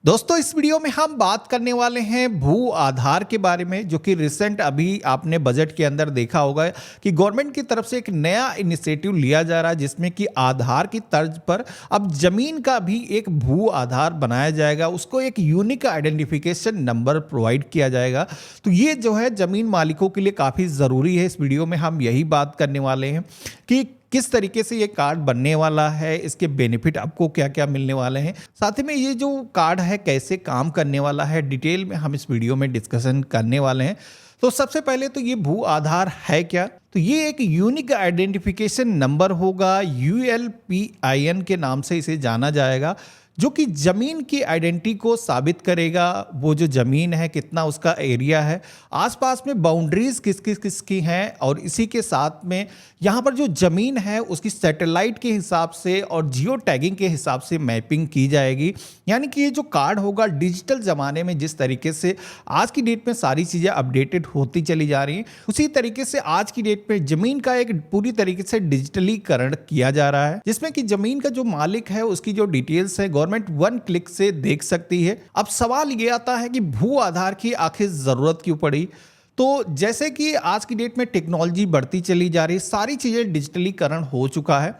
दोस्तों इस वीडियो में हम बात करने वाले हैं भू आधार के बारे में, जो कि रिसेंट अभी आपने बजट के अंदर देखा होगा कि गवर्नमेंट की तरफ से एक नया इनिशिएटिव लिया जा रहा है, जिसमें कि आधार की तर्ज पर अब जमीन का भी एक भू आधार बनाया जाएगा। उसको एक यूनिक आइडेंटिफिकेशन नंबर प्रोवाइड किया जाएगा। तो ये जो है जमीन मालिकों के लिए काफ़ी ज़रूरी है। इस वीडियो में हम यही बात करने वाले हैं कि किस तरीके से ये कार्ड बनने वाला है, इसके बेनिफिट आपको क्या क्या मिलने वाले हैं, साथ ही में ये जो कार्ड है कैसे काम करने वाला है, डिटेल में हम इस वीडियो में डिस्कशन करने वाले हैं। तो सबसे पहले तो ये भू आधार है क्या? तो ये एक यूनिक आइडेंटिफिकेशन नंबर होगा, ULPIN के नाम से इसे जाना जाएगा, जो कि ज़मीन की आइडेंटिटी को साबित करेगा। वो जो ज़मीन है, कितना उसका एरिया है, आसपास में बाउंड्रीज किस की हैं, और इसी के साथ में यहाँ पर जो ज़मीन है उसकी सैटेलाइट के हिसाब से और जियो टैगिंग के हिसाब से मैपिंग की जाएगी। यानी कि ये जो कार्ड होगा डिजिटल ज़माने में जिस तरीके से आज की डेट में सारी चीज़ें अपडेटेड होती चली जा रही हैं, उसी तरीके से आज की डेट में ज़मीन का एक पूरी तरीके से डिजिटलीकरण किया जा रहा है, जिसमें कि ज़मीन का जो मालिक है उसकी जो डिटेल्स है गवर्नमेंट वन क्लिक से देख सकती है। अब सवाल ये आता है कि भू आधार की आखिर जरूरत क्यों पड़ी? तो जैसे कि आज की डेट में टेक्नोलॉजी बढ़ती चली जा रही है, सारी चीजें डिजिटलीकरण हो चुका है,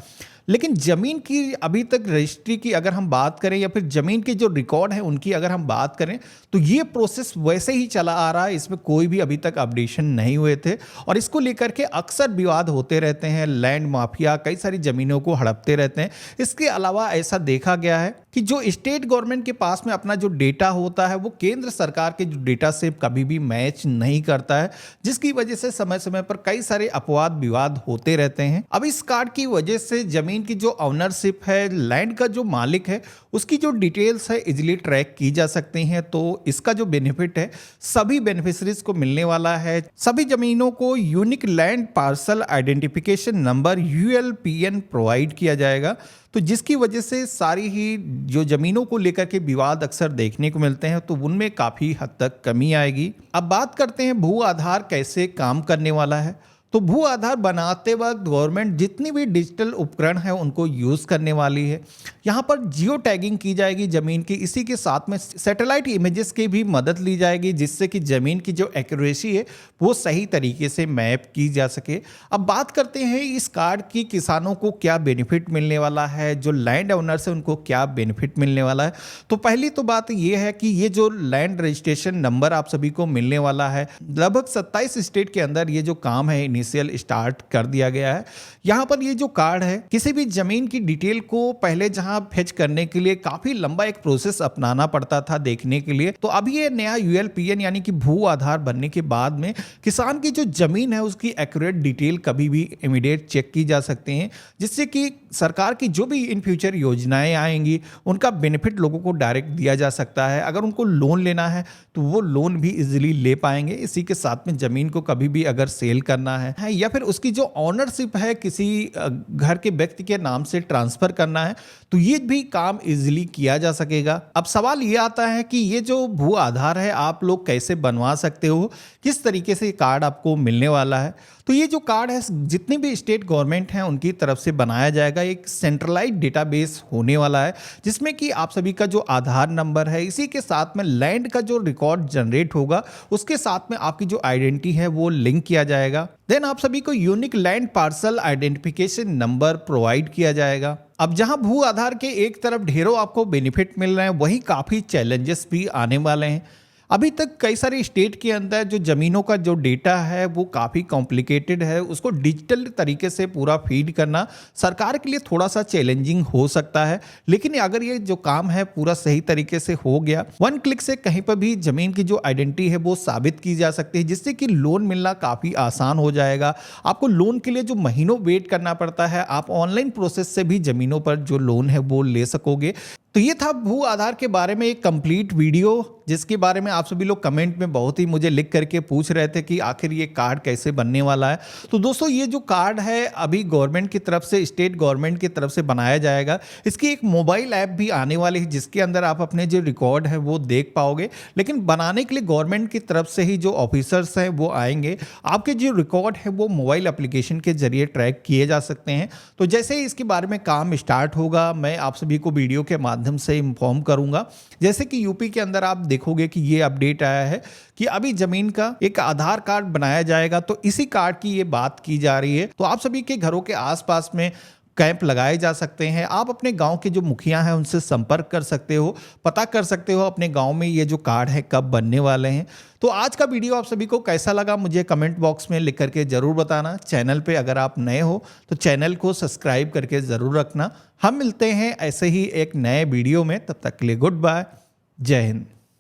लेकिन जमीन की अभी तक रजिस्ट्री की अगर हम बात करें या फिर जमीन के जो रिकॉर्ड है उनकी अगर हम बात करें, तो ये प्रोसेस वैसे ही चला आ रहा है। इसमें कोई भी अभी तक अपडेशन नहीं हुए थे, और इसको लेकर के अक्सर विवाद होते रहते हैं। लैंड माफिया कई सारी जमीनों को हड़पते रहते हैं। इसके अलावा ऐसा देखा गया है कि जो स्टेट गवर्नमेंट के पास में अपना जो डेटा होता है वो केंद्र सरकार के जो डेटा से कभी भी मैच नहीं करता है, जिसकी वजह से समय समय पर कई सारे अपवाद विवाद होते रहते हैं। अब इस कार्ड की वजह से जमीन की जो ऑनरशिप है, लैंड का जो मालिक है, उसकी जो डिटेल्स है इजीली ट्रैक की जा सकती हैं। तो इसका जो बेनिफिट है सभी बेनिफिशरीज को मिलने वाला है। सभी जमीनों को unique land parcel identification number ULPN provide किया जाएगा, तो जिसकी वजह से सारी ही जो जमीनों को लेकर के विवाद अक्सर देखने को मिलते हैं, तो उनमें काफ़ी हद तक कमी आएगी। अब बात करते हैं भू आधार कैसे काम करने वाला है। तो भू आधार बनाते वक्त गवर्नमेंट जितनी भी डिजिटल उपकरण है उनको यूज़ करने वाली है। यहाँ पर जियो टैगिंग की जाएगी ज़मीन की, इसी के साथ में सैटेलाइट इमेजेस की भी मदद ली जाएगी, जिससे कि ज़मीन की जो एक्यूरेसी है वो सही तरीके से मैप की जा सके। अब बात करते हैं इस कार्ड की किसानों को क्या बेनिफिट मिलने वाला है, जो लैंड ओनर्स है उनको क्या बेनिफिट मिलने वाला है। तो पहली तो बात ये है कि ये जो लैंड रजिस्ट्रेशन नंबर आप सभी को मिलने वाला है, लगभग 27 स्टेट के अंदर ये जो काम है स्टार्ट कर दिया गया है। यहां पर ये जो कार्ड है, किसी भी जमीन की डिटेल को पहले जहां फेच करने के लिए काफी लंबा एक प्रोसेस अपनाना पड़ता था देखने के लिए, तो अभी ये नया ULPN यानी कि भू आधार बनने के बाद में किसान की जो जमीन है उसकी एक्यूरेट डिटेल कभी भी इमीडिएट चेक की जा सकती हैं, जिससे कि सरकार की जो भी इन फ्यूचर योजनाएं आएंगी उनका बेनिफिट लोगों को डायरेक्ट दिया जा सकता है। अगर उनको लोन लेना है तो वो लोन भी इजीली ले पाएंगे। इसी के साथ में जमीन को कभी भी अगर सेल करना है या फिर उसकी जो ऑनरशिप है किसी घर के व्यक्ति के नाम से ट्रांसफर करना है, तो ये भी काम इजीली किया जा सकेगा। अब सवाल ये आता है कि ये जो भू आधार है आप लोग कैसे बनवा सकते हो, किस तरीके से कार्ड आपको मिलने वाला है। तो ये जो कार्ड है जितनी भी स्टेट गवर्नमेंट हैं उनकी तरफ से बनाया जाएगा। एक सेंट्रलाइज्ड डेटाबेस होने वाला है, जिसमें कि आप सभी का जो आधार नंबर है, इसी के साथ में लैंड का जो रिकॉर्ड जनरेट होगा, उसके साथ में आपकी जो आइडेंटिटी है वो लिंक किया जाएगा। देन आप सभी को unique land parcel identification number provide किया जाएगा। अब जहां भू आधार के एक तरफ ढेरों आपको बेनिफिट मिल रहे हैं, वहीं काफ़ी चैलेंजेस भी आने वाले हैं। अभी तक कई सारे स्टेट के अंदर जो ज़मीनों का जो डेटा है वो काफ़ी कॉम्प्लिकेटेड है, उसको डिजिटल तरीके से पूरा फीड करना सरकार के लिए थोड़ा सा चैलेंजिंग हो सकता है। लेकिन अगर ये जो काम है पूरा सही तरीके से हो गया, वन क्लिक से कहीं पर भी ज़मीन की जो आइडेंटिटी है वो साबित की जा सकती है, जिससे कि लोन मिलना काफ़ी आसान हो जाएगा। आपको लोन के लिए जो महीनों वेट करना पड़ता है, आप ऑनलाइन प्रोसेस से भी ज़मीनों पर जो लोन है वो ले सकोगे। तो ये था भू आधार के बारे में एक कंप्लीट वीडियो, जिसके बारे में आप सभी लोग कमेंट में बहुत ही मुझे लिख करके पूछ रहे थे कि आखिर ये कार्ड कैसे बनने वाला है। तो दोस्तों ये जो कार्ड है अभी गवर्नमेंट की तरफ से, स्टेट गवर्नमेंट की तरफ से बनाया जाएगा। इसकी एक मोबाइल ऐप भी आने वाली है, जिसके अंदर आप अपने जो रिकॉर्ड है वो देख पाओगे। लेकिन बनाने के लिए गवर्नमेंट की तरफ से ही जो ऑफिसर्स हैं वो आएंगे, आपके जो रिकॉर्ड है वो मोबाइल एप्लीकेशन के जरिए ट्रैक किए जा सकते हैं। तो जैसे ही इसके बारे में काम स्टार्ट होगा, मैं आप सभी को वीडियो के माध्यम माध्यम से इन्फॉर्म करूंगा। जैसे कि यूपी के अंदर आप देखोगे कि ये अपडेट आया है कि अभी जमीन का एक आधार कार्ड बनाया जाएगा, तो इसी कार्ड की ये बात की जा रही है। तो आप सभी के घरों के आसपास में कैंप लगाए जा सकते हैं। आप अपने गांव के जो मुखिया हैं उनसे संपर्क कर सकते हो, पता कर सकते हो अपने गांव में ये जो कार्ड है कब बनने वाले हैं। तो आज का वीडियो आप सभी को कैसा लगा मुझे कमेंट बॉक्स में लिख करके ज़रूर बताना। चैनल पे अगर आप नए हो तो चैनल को सब्सक्राइब करके ज़रूर रखना। हम मिलते हैं ऐसे ही एक नए वीडियो में, तब तक के लिए गुड बाय, जय हिंद।